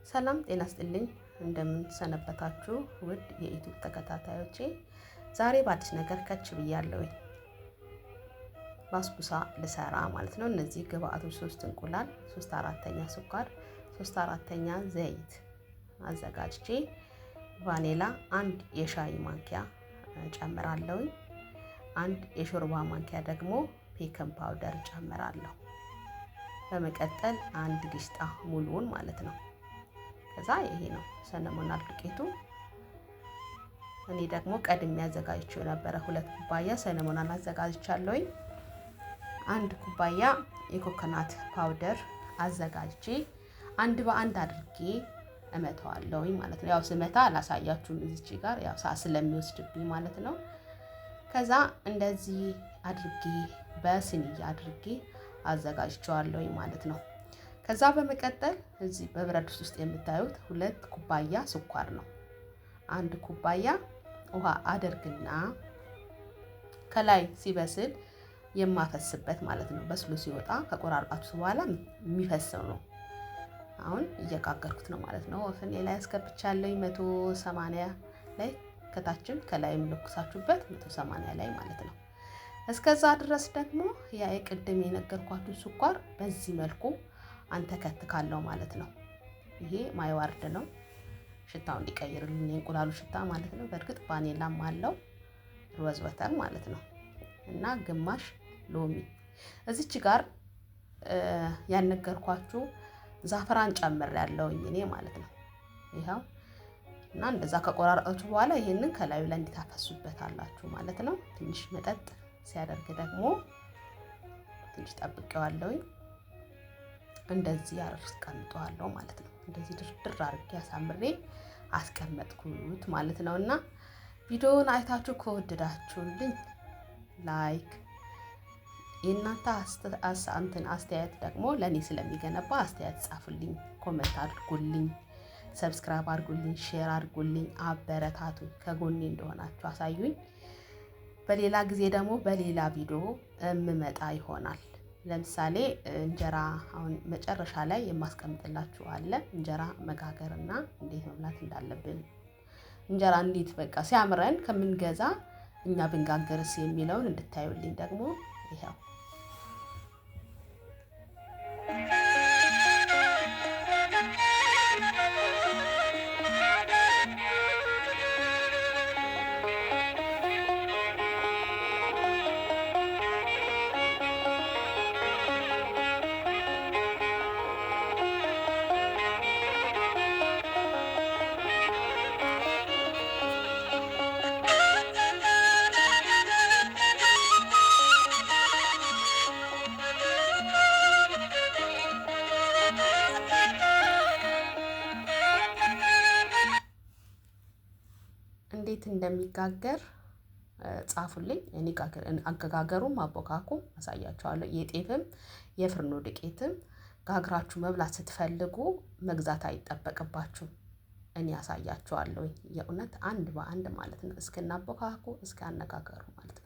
ሰላም ጤና ይስጥልኝ እንደምን ሰነበታችሁ ውድ የዩቲዩብ ተከታታዮቼ። ዛሬ በአዲስ ነገር ከች ብያለሁ። ባስቡሳ ልሰራ ማለት ነው። እነዚህ ግብአቶች 3 እንቁላል፣ 3/4ኛ ስኳር፣ 3/4ኛ ዘይት አዘጋጅቼ ቫኒላ 1 የሻይ ማንኪያ ጨምራለሁ። 1 የሾርባ ማንኪያ ደግሞ ቤኪንግ ፓውደር ጨምራለሁ። በመቀጠል 1 ጊስጣ ሙሉውን ማለት ነው። ከዛ ይሄ ነው ሰነሞናል ዱቄቱ። እኔ ደግሞ ቀድሜ አዘጋጅቼው ነበረ 2 ኩባያ ሰነሞናል አዘጋጅቻለሁኝ። 1 ኩባያ የኮኮናት ፓውደር አዘጋጅቼ አንድ በአንድ አድርጌ እመታዋለሁኝ ማለት ነው። ያው ስመታ አላሳያችሁም እዚህ ጋር ያው ሰዓት ስለሚወስድብኝ ማለት ነው። ከዛ እንደዚህ አድርጌ በስኒያ አድርጌ አዘጋጅቼዋለሁኝ ማለት ነው። ከዛ በመቀጠል እዚህ በብረት ድስት ውስጥ የምታዩት 2 ኩባያ ስኳር ነው። 1 ኩባያ ውሃ አደርግና ከላይ ሲበስል የማፈስበት ማለት ነው። በስሎ ሲወጣ ከቆራርጣችሁ በኋላ የሚፈሰው ነው። አሁን እየጋገርኩት ነው ማለት ነው። ኦቨን ላይ አስገብቻለሁ 180 ላይ ከታችም ከላይም ለኩሳችሁበት 180 ላይ ማለት ነው። እስከዛ ድረስ ደግሞ ያ የቅድም የነገርኳችሁ ስኳር በዚህ መልኩ አንተከትካለሁ ማለት ነው። ይሄ ማይዋርድ ነው ሽታው እንዲቀይርልኝ የእንቁላሉ ሽታ ማለት ነው። በእርግጥ ቫኒላም አለው ሮዝ ወተር ማለት ነው። እና ግማሽ ሎሚ እዚች ጋር ያነገርኳችሁ ዛፈራን ጨምሬያለሁኝ እኔ ማለት ነው። ይሄው እና እንደዛ ከቆራረጣችሁ በኋላ ይሄንን ከላዩ ላይ እንድታፈሱበታላችሁ ማለት ነው። ትንሽ መጠጥ ሲያደርግ ደግሞ ትንሽ ጠብቄዋለሁኝ። እንደዚህ አስቀምጠዋለሁ ማለት ነው። እንደዚህ ድርድር አድርጌ አሳምሬ አስቀመጥኩት ማለት ነውና ቪዲዮውን አይታችሁ ከወደዳችሁልኝ ላይክ የእናንተ አስተያየት ደግሞ ለኔ ስለሚገነባ አስተያየት ጻፉልኝ፣ ኮሜንት አድርጉልኝ፣ ሰብስክራይብ አድርጉልኝ፣ ሼር አድርጉልኝ፣ አበረታቱኝ፣ ከጎኔ እንደሆናችሁ አሳዩኝ። በሌላ ጊዜ ደግሞ በሌላ ቪዲዮ እምመጣ ይሆናል። ለምሳሌ እንጀራ አሁን መጨረሻ ላይ የማስቀምጥላችሁ አለ። እንጀራ መጋገርና እንዴት መብላት እንዳለብን እንጀራ እንዴት በቃ ሲያምረን ከምንገዛ እኛ ብንጋገርስ የሚለውን እንድታዩልኝ ደግሞ ይሄው እንዴት እንደሚጋገር ጻፉልኝ። እኔ አገጋገሩም አቦካኩም አሳያችኋለሁ። የጤፍም የፍርኖ ዱቄትም ጋግራችሁ መብላት ስትፈልጉ መግዛት አይጠበቅባችሁም። እኔ አሳያችኋለሁ የእውነት አንድ በአንድ ማለት ነው። እስከ እናቦካኩ እስከ አነጋገሩ ማለት ነው።